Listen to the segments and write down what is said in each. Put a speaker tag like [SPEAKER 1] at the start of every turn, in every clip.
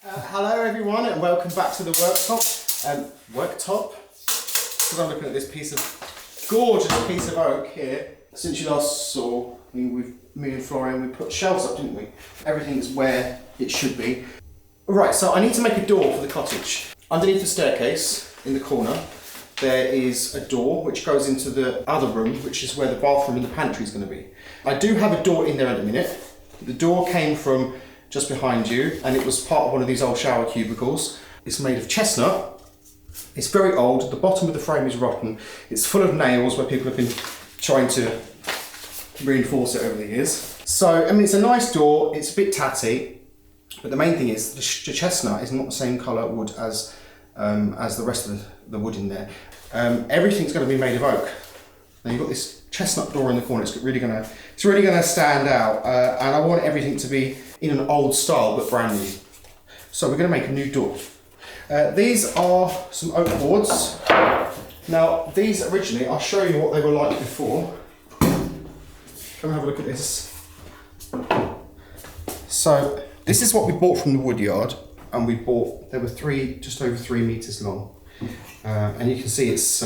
[SPEAKER 1] Hello everyone and welcome back to the worktop. Because I'm looking at this gorgeous piece of oak here. Since you last saw, me and Florian, we put shelves up, didn't we? Everything's where it should be. Right, so I need to make a door for the cottage. Underneath the staircase, in the corner, there is a door which goes into the other room, which is where the bathroom and the pantry is going to be. I do have a door in there at the minute. The door came from just behind you, and it was part of one of these old shower cubicles. It's made of chestnut. It's very old. The bottom of the frame is rotten. It's full of nails where people have been trying to reinforce it over the years. So, I mean, it's a nice door. It's a bit tatty, but the main thing is the chestnut is not the same colour wood as the rest of the wood in there. Everything's going to be made of oak. Now you've got this chestnut door in the corner. It's really going to stand out, and I want everything to be in an old style but brand new. So we're going to make a new door. These are some oak boards. Now these originally, I'll show you what they were like before. Come and have a look at this. So this is what we bought from the wood yard, and they were just over 3 meters long, and you can see it's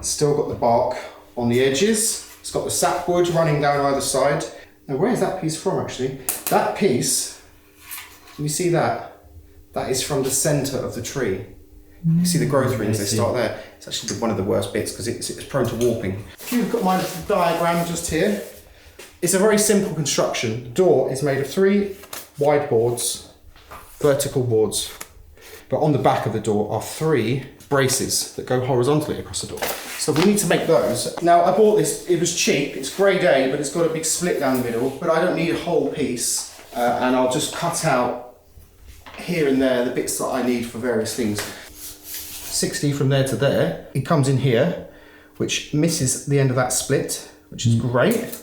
[SPEAKER 1] still got the bark on the edges. It's got the sapwood running down either side. Now, where is that piece from actually? That piece, can you see that? That is from the centre of the tree. You see the growth rings, they start there. It's actually one of the worst bits because it's prone to warping. If you've got my little diagram just here, it's a very simple construction. The door is made of 3 wide boards, vertical boards, but on the back of the door are 3 braces that go horizontally across the door. So we need to make those. Now I bought this, it was cheap, it's grade A, but it's got a big split down the middle, but I don't need a whole piece, and I'll just cut out here and there the bits that I need for various things. 60 from there to there, it comes in here, which misses the end of that split, which is great.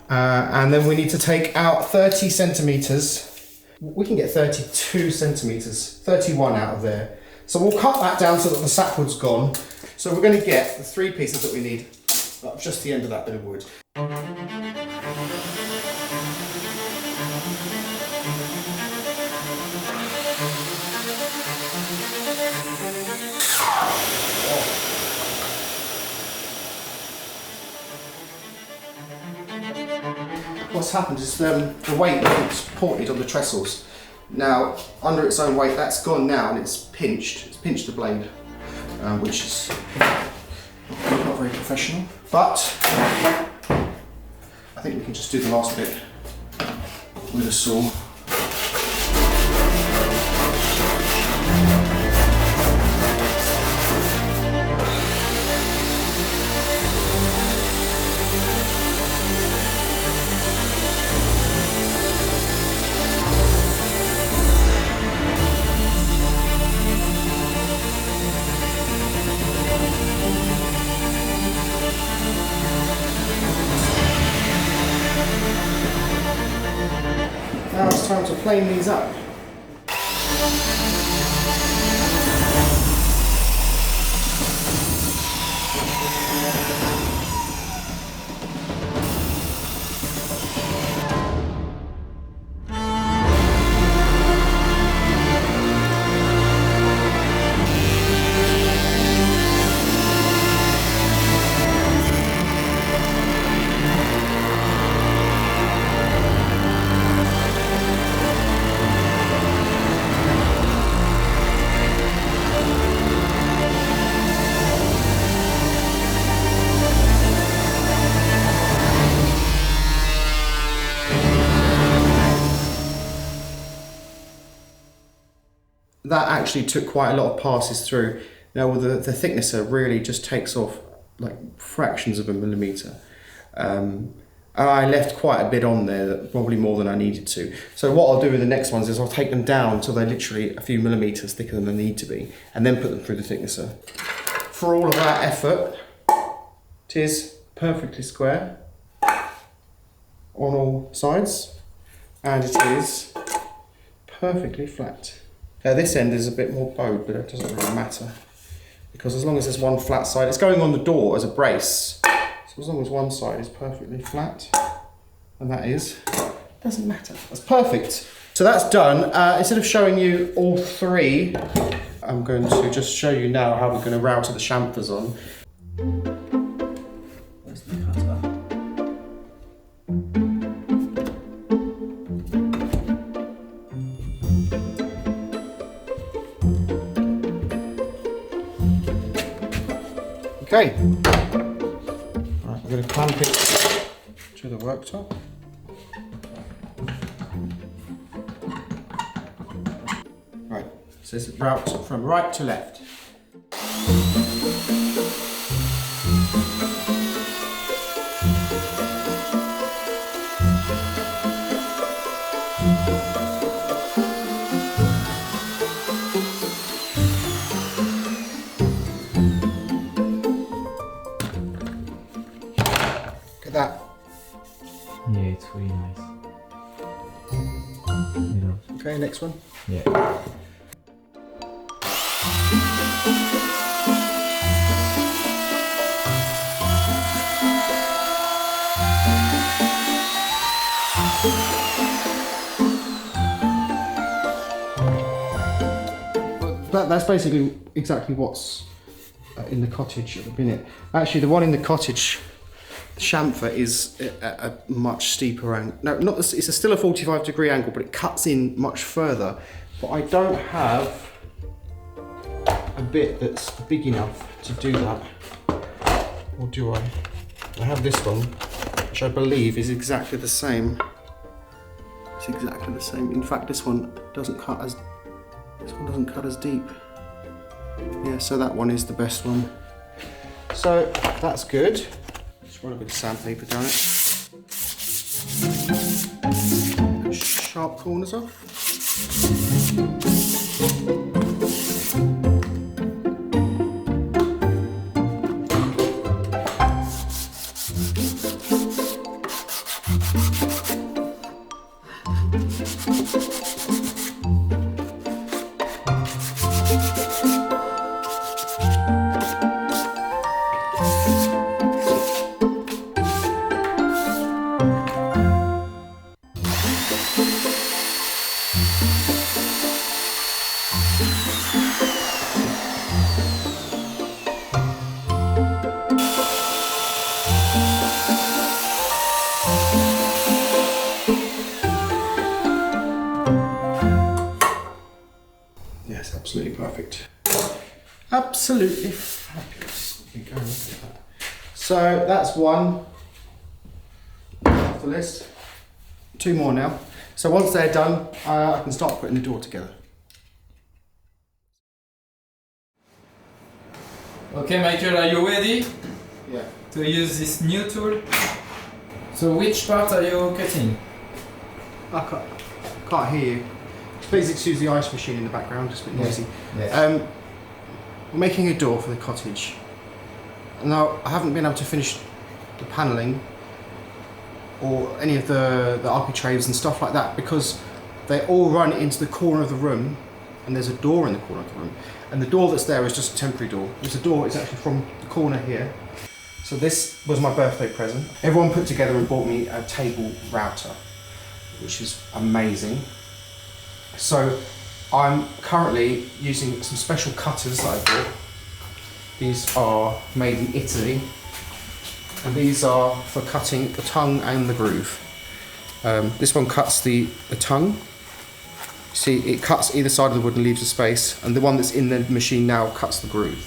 [SPEAKER 1] And then we need to take out 30 centimetres. We can get 32 centimetres, 31 out of there. So we'll cut that down so that the sapwood's gone. So we're going to get the 3 pieces that we need up just the end of that bit of wood. What's happened is the weight is ported on the trestles. Now, under its own weight, that's gone now, and it's pinched the blade, which is not very professional. But I think we can just do the last bit with a saw. Now it's time to plane these up. That actually took quite a lot of passes through. Now the thicknesser really just takes off like fractions of a millimetre. And I left quite a bit on there, probably more than I needed to. So what I'll do with the next ones is I'll take them down until they're literally a few millimetres thicker than they need to be, and then put them through the thicknesser. For all of that effort, it is perfectly square on all sides, and it is perfectly flat. This end is a bit more bowed, but it doesn't really matter, because as long as there's one flat side, it's going on the door as a brace. So as long as one side is perfectly flat, and that is, doesn't matter. That's perfect. So that's done. Instead of showing you all three, I'm going to just show you now how we're going to router the chamfers on. Where's the cutter? Okay. Right, we're going to clamp it to the worktop. Right, so this is route from right to left. Look at that.
[SPEAKER 2] Yeah, it's really nice. You know.
[SPEAKER 1] Okay, next one.
[SPEAKER 2] Yeah.
[SPEAKER 1] That's basically exactly what's in the cottage at the minute. Actually, the one in the cottage, the chamfer, is at a much steeper angle. No, not this, it's still a 45-degree angle, but it cuts in much further. But I don't have a bit that's big enough to do that. Or do I? I have this one, which I believe is exactly the same. It's exactly the same. In fact, this one doesn't cut as deep. Yeah, so that one is the best one. So that's good. Just run a bit of sandpaper down it. Sharp corners off. Yes, absolutely perfect. Absolutely fabulous. There we go, look at that. So that's one off the list. Two more now. So once they're done, I can start putting the door together.
[SPEAKER 2] Okay, Michael, are you ready
[SPEAKER 1] Yeah.
[SPEAKER 2] to use this new tool? So which part are you cutting?
[SPEAKER 1] I can't hear you. Please excuse the ice machine in the background, just a bit noisy.
[SPEAKER 2] Yes.
[SPEAKER 1] We're making a door for the cottage. Now, I haven't been able to finish the panelling or any of the architraves and stuff like that because they all run into the corner of the room and there's a door in the corner of the room. And the door that's there is just a temporary door. It's a door, it's actually from the corner here. So this was my birthday present. Everyone put together and bought me a table router, which is amazing. So I'm currently using some special cutters that I bought. These are made in Italy, and these are for cutting the tongue and the groove. This one cuts the tongue. See, it cuts either side of the wood and leaves a space, and the one that's in the machine now cuts the groove.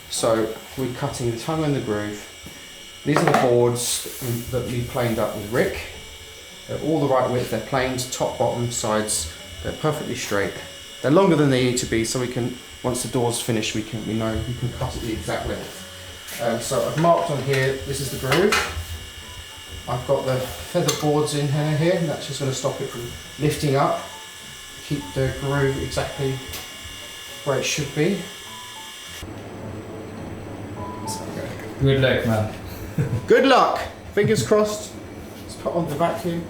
[SPEAKER 1] So we're cutting the tongue and the groove. These are the boards that we planed up with Rick. They're all the right width, they're planed, top, bottom, sides. They're perfectly straight. They're longer than they need to be, so we can, once the door's finished, we know we can cut it the exact length. So I've marked on here, this is the groove. I've got the feather boards in here, and that's just going to stop it from lifting up. Keep the groove exactly where it should be.
[SPEAKER 2] Good luck, man.
[SPEAKER 1] Good luck! Fingers crossed. Let's put on the vacuum.